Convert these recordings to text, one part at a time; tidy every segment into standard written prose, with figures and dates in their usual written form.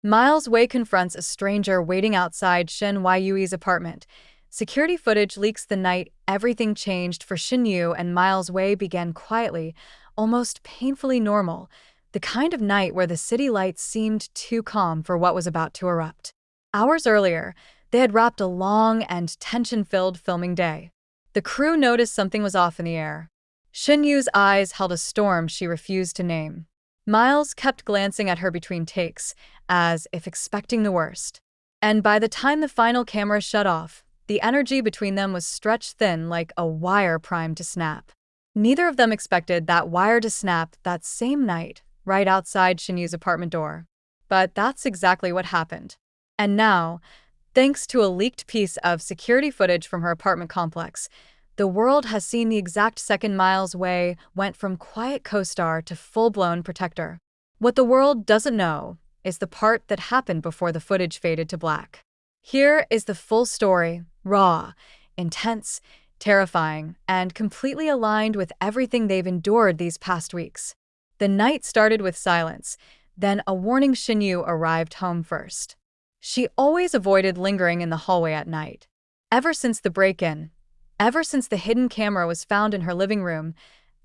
MilesWei confronts a stranger waiting outside Shen Yue'S apartment. Security footage leaks the night everything changed for Shen Yue, and MilesWei began quietly, almost painfully normal, the kind of night where the city lights seemed too calm for what was about to erupt. Hours earlier, they had wrapped a long and tension-filled filming day. The crew noticed something was off in the air. Shen Yue's eyes held a storm she refused to name. Miles kept glancing at her between takes, as if expecting the worst. And by the time the final camera shut off, the energy between them was stretched thin like a wire primed to snap. Neither of them expected that wire to snap that same night, right outside Shen Yue's apartment door. But that's exactly what happened. And now, thanks to a leaked piece of security footage from her apartment complex, the world has seen the exact second MilesWei went from quiet co-star to full-blown protector. What the world doesn't know is the part that happened before the footage faded to black. Here is the full story, raw, intense, terrifying, and completely aligned with everything they've endured these past weeks. The night started with silence, then a warning. Shen Yue arrived home first. She always avoided lingering in the hallway at night. Ever since the break-in, ever since the hidden camera was found in her living room,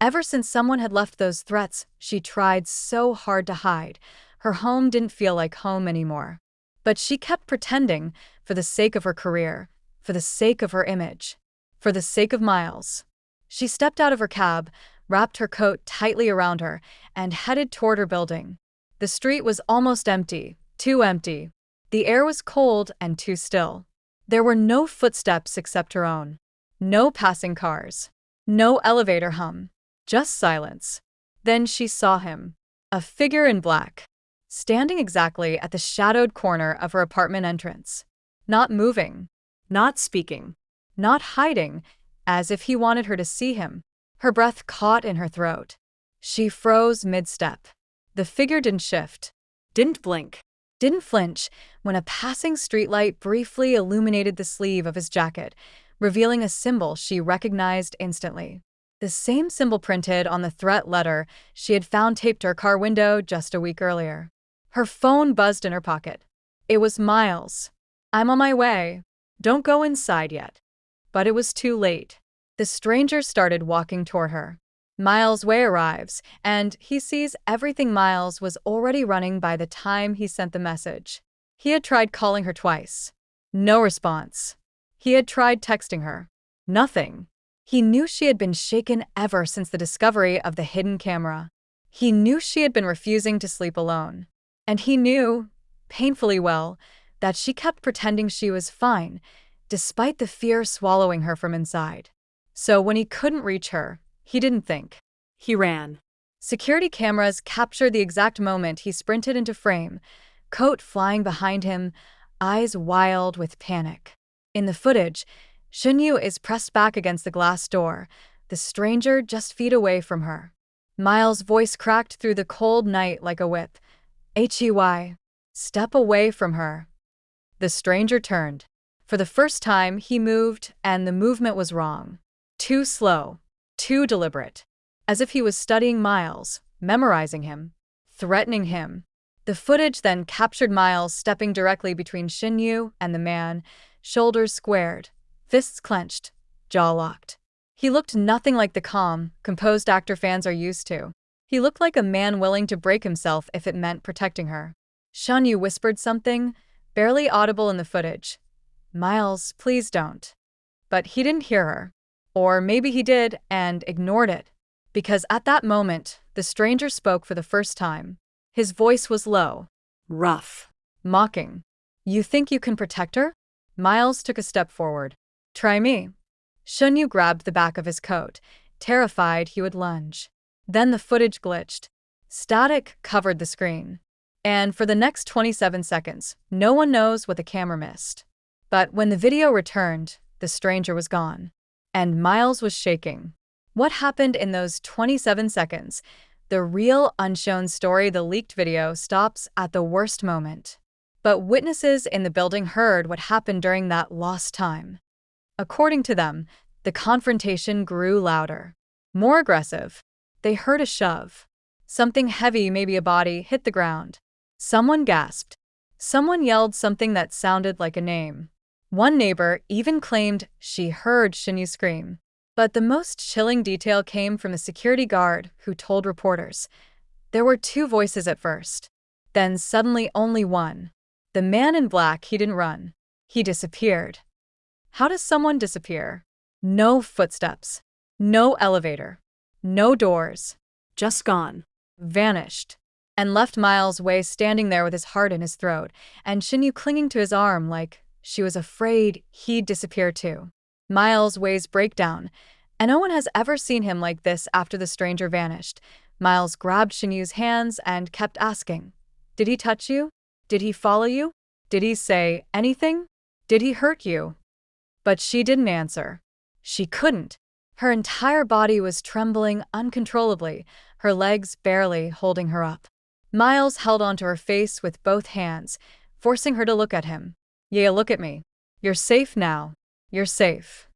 ever since someone had left those threats, she tried so hard to hide. Her home didn't feel like home anymore. But she kept pretending, for the sake of her career, for the sake of her image, for the sake of Miles. She stepped out of her cab, wrapped her coat tightly around her, and headed toward her building. The street was almost empty, too empty. The air was cold and too still. There were no footsteps except her own. No passing cars. No elevator hum. Just silence. Then she saw him. A figure in black. Standing exactly at the shadowed corner of her apartment entrance. Not moving. Not speaking. Not hiding, as if he wanted her to see him. Her breath caught in her throat. She froze mid-step. The figure didn't shift. Didn't blink. Didn't flinch when a passing streetlight briefly illuminated the sleeve of his jacket, revealing a symbol she recognized instantly. The same symbol printed on the threat letter she had found taped to her car window just a week earlier. Her phone buzzed in her pocket. It was Miles. "I'm on my way. Don't go inside yet." But it was too late. The stranger started walking toward her. MilesWei arrives, and he sees everything. Miles was already running by the time he sent the message. He had tried calling her twice. No response. He had tried texting her. Nothing. He knew she had been shaken ever since the discovery of the hidden camera. He knew she had been refusing to sleep alone. And he knew, painfully well, that she kept pretending she was fine, despite the fear swallowing her from inside. So when he couldn't reach her, he didn't think. He ran. Security cameras captured the exact moment he sprinted into frame, coat flying behind him, eyes wild with panic. In the footage, Shen Yue is pressed back against the glass door, the stranger just feet away from her. Miles' voice cracked through the cold night like a whip. "Hey, step away from her." The stranger turned. For the first time, he moved, and the movement was wrong. Too slow. Too deliberate. As if he was studying Miles, memorizing him, threatening him. The footage then captured Miles stepping directly between Shen Yue and the man, shoulders squared, fists clenched, jaw locked. He looked nothing like the calm, composed actor fans are used to. He looked like a man willing to break himself if it meant protecting her. Shen Yue whispered something, barely audible in the footage. "Miles, please don't." But he didn't hear her. Or maybe he did and ignored it. Because at that moment, the stranger spoke for the first time. His voice was low, rough, mocking. "You think you can protect her?" Miles took a step forward. "Try me." Shen Yue grabbed the back of his coat, terrified he would lunge. Then the footage glitched. Static covered the screen. And for the next 27 seconds, no one knows what the camera missed. But when the video returned, the stranger was gone. And Miles was shaking. What happened in those 27 seconds? The real, unshown story. The leaked video stops at the worst moment. But witnesses in the building heard what happened during that lost time. According to them, the confrontation grew louder, more aggressive. They heard a shove. Something heavy, maybe a body, hit the ground. Someone gasped. Someone yelled something that sounded like a name. One neighbor even claimed she heard Shen Yue scream. But the most chilling detail came from a security guard who told reporters. There were two voices at first. Then suddenly only one. The man in black, he didn't run. He disappeared. How does someone disappear? No footsteps. No elevator. No doors. Just gone. Vanished. And left MilesWei standing there with his heart in his throat, and Shen Yue clinging to his arm like she was afraid he'd disappear too. MilesWei's breakdown, and no one has ever seen him like this after the stranger vanished. Miles grabbed Shen Yue's hands and kept asking, "Did he touch you? Did he follow you? Did he say anything? Did he hurt you?" But she didn't answer. She couldn't. Her entire body was trembling uncontrollably, her legs barely holding her up. Miles held onto her face with both hands, forcing her to look at him. "Yeah, look at me. You're safe now. You're safe."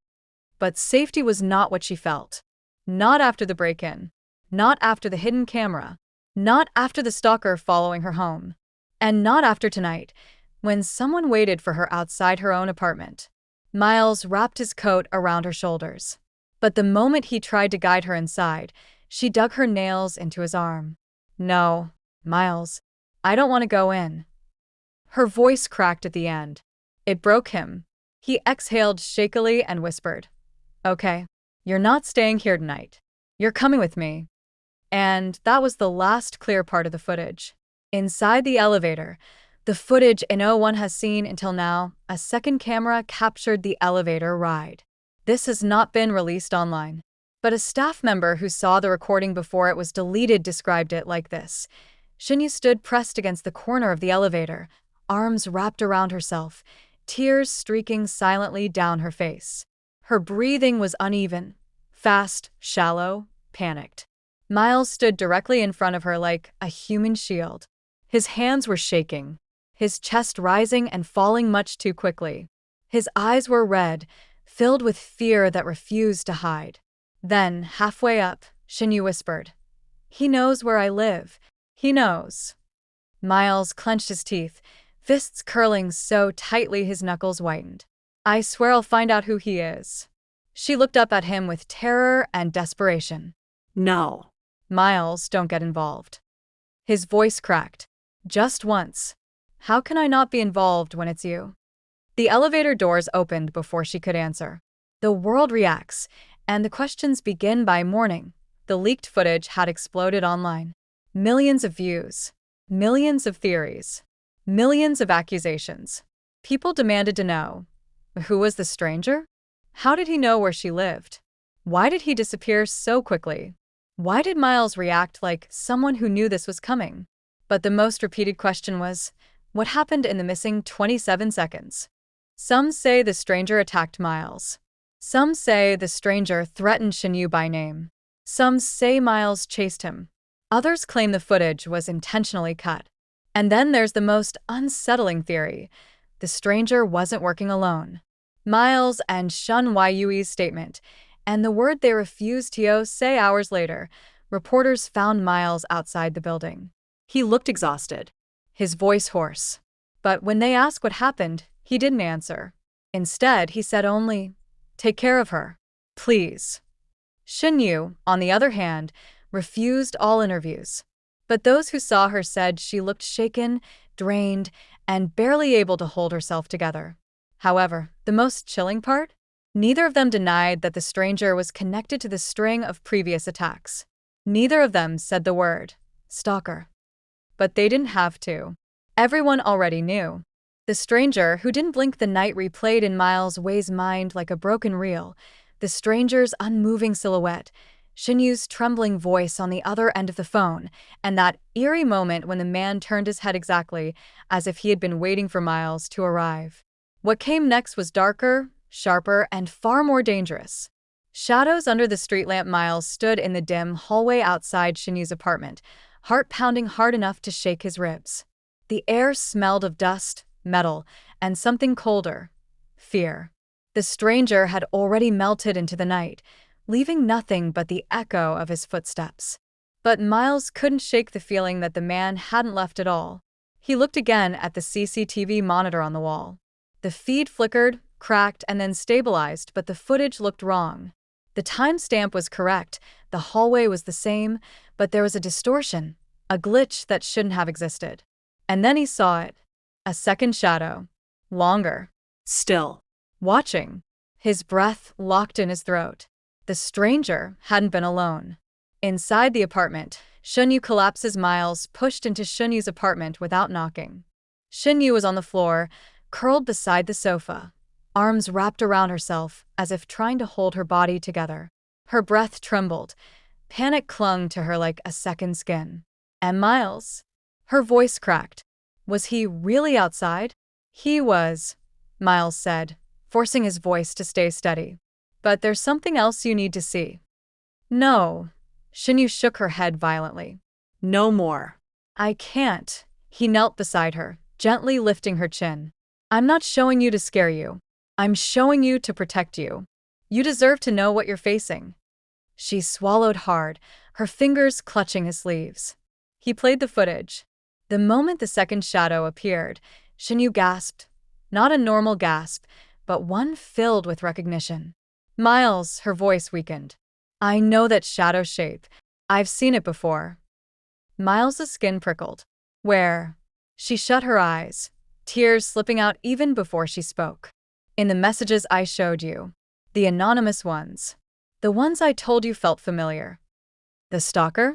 But safety was not what she felt. Not after the break-in. Not after the hidden camera. Not after the stalker following her home. And not after tonight, when someone waited for her outside her own apartment. Miles wrapped his coat around her shoulders. But the moment he tried to guide her inside, she dug her nails into his arm. "No, Miles, I don't want to go in." Her voice cracked at the end. It broke him. He exhaled shakily and whispered, "Okay, you're not staying here tonight. You're coming with me." And that was the last clear part of the footage. Inside the elevator, the footage no one has seen until now, a second camera captured the elevator ride. This has not been released online. But a staff member who saw the recording before it was deleted described it like this. Shen Yue stood pressed against the corner of the elevator, arms wrapped around herself, tears streaking silently down her face. Her breathing was uneven, fast, shallow, panicked. Miles stood directly in front of her like a human shield. His hands were shaking, his chest rising and falling much too quickly. His eyes were red, filled with fear that refused to hide. Then, halfway up, Shen Yue whispered, "He knows where I live. He knows." Miles clenched his teeth, fists curling so tightly his knuckles whitened. "I swear I'll find out who he is." She looked up at him with terror and desperation. No. "Miles, don't get involved." His voice cracked. "Just once. How can I not be involved when it's you?" The elevator doors opened before she could answer. The world reacts, and the questions begin by morning. The leaked footage had exploded online. Millions of views. Millions of theories. Millions of accusations. People demanded to know, who was the stranger? How did he know where she lived? Why did he disappear so quickly? Why did Miles react like someone who knew this was coming? But the most repeated question was, what happened in the missing 27 seconds? Some say the stranger attacked Miles. Some say the stranger threatened Shen Yue by name. Some say Miles chased him. Others claim the footage was intentionally cut. And then there's the most unsettling theory. The stranger wasn't working alone. Miles and Shen Yue'S statement, and the word they refused to say hours later, reporters found Miles outside the building. He looked exhausted, his voice hoarse. But when they asked what happened, he didn't answer. Instead, he said only, "Take care of her, please." Shen Yue, on the other hand, refused all interviews. But those who saw her said she looked shaken, drained, and barely able to hold herself together. However, the most chilling part? Neither of them denied that the stranger was connected to the string of previous attacks. Neither of them said the word, stalker. But they didn't have to. Everyone already knew. The stranger, who didn't blink the night, replayed in MilesWei's mind like a broken reel. The stranger's unmoving silhouette, Shen Yue's trembling voice on the other end of the phone, and that eerie moment when the man turned his head exactly as if he had been waiting for Miles to arrive. What came next was darker, sharper, and far more dangerous. Shadows under the street lamp. Miles stood in the dim hallway outside Shen Yue's apartment, heart pounding hard enough to shake his ribs. The air smelled of dust, metal, and something colder, fear. The stranger had already melted into the night, leaving nothing but the echo of his footsteps. But Miles couldn't shake the feeling that the man hadn't left at all. He looked again at the CCTV monitor on the wall. The feed flickered, cracked, and then stabilized, but the footage looked wrong. The timestamp was correct, the hallway was the same, but there was a distortion, a glitch that shouldn't have existed. And then he saw it. A second shadow. Longer. Still. Watching. His breath locked in his throat. The stranger hadn't been alone. Inside the apartment, Shen Yue collapses. Miles pushed into Shen Yue's apartment without knocking. Shen Yue was on the floor, curled beside the sofa, arms wrapped around herself as if trying to hold her body together. Her breath trembled. Panic clung to her like a second skin. And Miles? Her voice cracked. Was he really outside? He was, Miles said, forcing his voice to stay steady. But there's something else you need to see. No. Shen Yue shook her head violently. No more. I can't. He knelt beside her, gently lifting her chin. I'm not showing you to scare you. I'm showing you to protect you. You deserve to know what you're facing. She swallowed hard, her fingers clutching his sleeves. He played the footage. The moment the second shadow appeared, Shen Yue gasped. Not a normal gasp, but one filled with recognition. Miles, her voice weakened. I know that shadow shape. I've seen it before. Miles's skin prickled. Where? She shut her eyes, tears slipping out even before she spoke. In the messages I showed you. The anonymous ones. The ones I told you felt familiar. The stalker?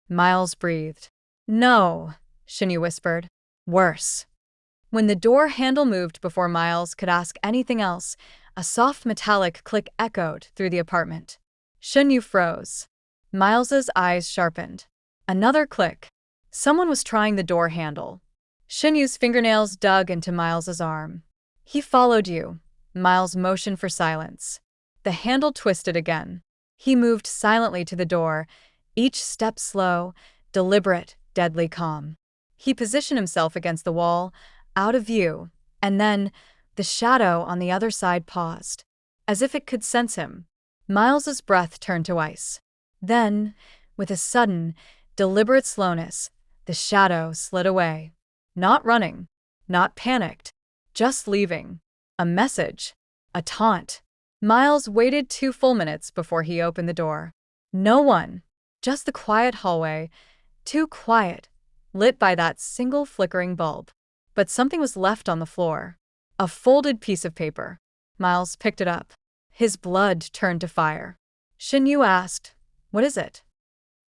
Miles breathed. No, Shen Yue whispered. Worse. When the door handle moved before Miles could ask anything else, a soft metallic click echoed through the apartment. Shen Yue froze. Miles's eyes sharpened. Another click. Someone was trying the door handle. Shen Yue's fingernails dug into Miles's arm. He followed you. Miles motioned for silence. The handle twisted again. He moved silently to the door, each step slow, deliberate, deadly calm. He positioned himself against the wall, out of view, and then the shadow on the other side paused, as if it could sense him. Miles's breath turned to ice. Then, with a sudden, deliberate slowness, the shadow slid away. Not running, not panicked, just leaving. A message, a taunt. Miles waited 2 full minutes before he opened the door. No one, just the quiet hallway, too quiet, lit by that single flickering bulb. But something was left on the floor. A folded piece of paper. Miles picked it up. His blood turned to fire. Shen Yue asked, "What is it?"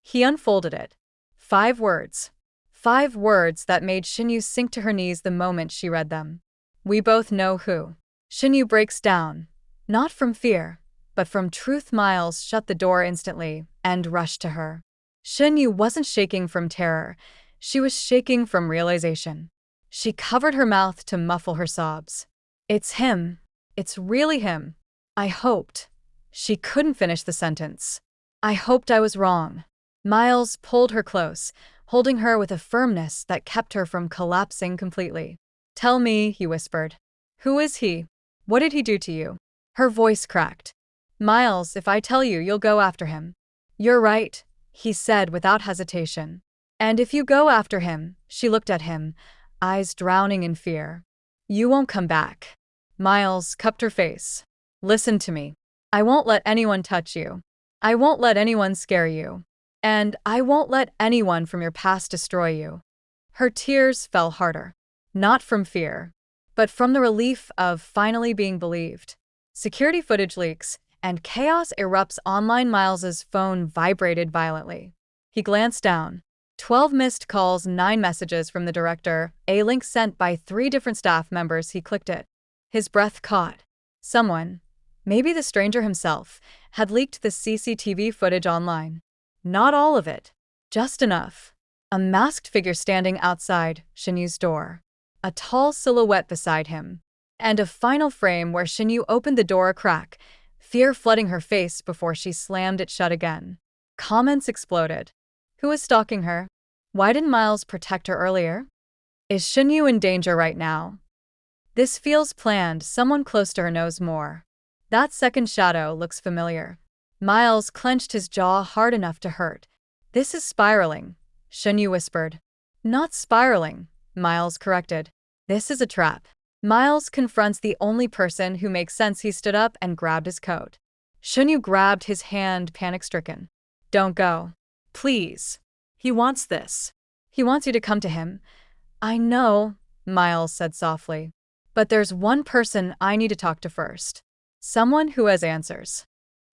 He unfolded it. 5 words. 5 words that made Shen Yue sink to her knees the moment she read them. We both know who. Shen Yue breaks down. Not from fear, but from truth. Miles shut the door instantly and rushed to her. Shen Yue wasn't shaking from terror. She was shaking from realization. She covered her mouth to muffle her sobs. It's him. It's really him. I hoped. She couldn't finish the sentence. I hoped I was wrong. Miles pulled her close, holding her with a firmness that kept her from collapsing completely. Tell me, he whispered. Who is he? What did he do to you? Her voice cracked. Miles, if I tell you, you'll go after him. You're right, he said without hesitation. And if you go after him, she looked at him, eyes drowning in fear. You won't come back. Miles cupped her face. Listen to me. I won't let anyone touch you. I won't let anyone scare you. And I won't let anyone from your past destroy you. Her tears fell harder. Not from fear, but from the relief of finally being believed. Security footage leaks, and chaos erupts online. Miles's phone vibrated violently. He glanced down. 12 missed calls, 9 messages from the director, a link sent by 3 different staff members. He clicked it. His breath caught. Someone, maybe the stranger himself, had leaked the CCTV footage online. Not all of it. Just enough. A masked figure standing outside Shen Yue's door. A tall silhouette beside him. And a final frame where Shen Yue opened the door a crack, fear flooding her face before she slammed it shut again. Comments exploded. Who is stalking her? Why didn't Miles protect her earlier? Is Shen Yue in danger right now? This feels planned. Someone close to her knows more. That second shadow looks familiar. Miles clenched his jaw hard enough to hurt. This is spiraling, Shen Yue whispered. Not spiraling, Miles corrected. This is a trap. Miles confronts the only person who makes sense. He stood up and grabbed his coat. Shen Yue grabbed his hand, panic-stricken. Don't go. Please. He wants this. He wants you to come to him. I know, Miles said softly. But there's one person I need to talk to first. Someone who has answers.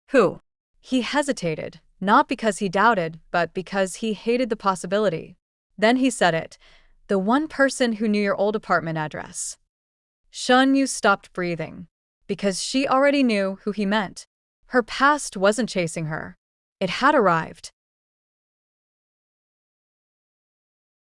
Who? He hesitated, not because he doubted, but because he hated the possibility. Then he said it. The one person who knew your old apartment address. Shen Yue stopped breathing, because she already knew who he meant. Her past wasn't chasing her. It had arrived.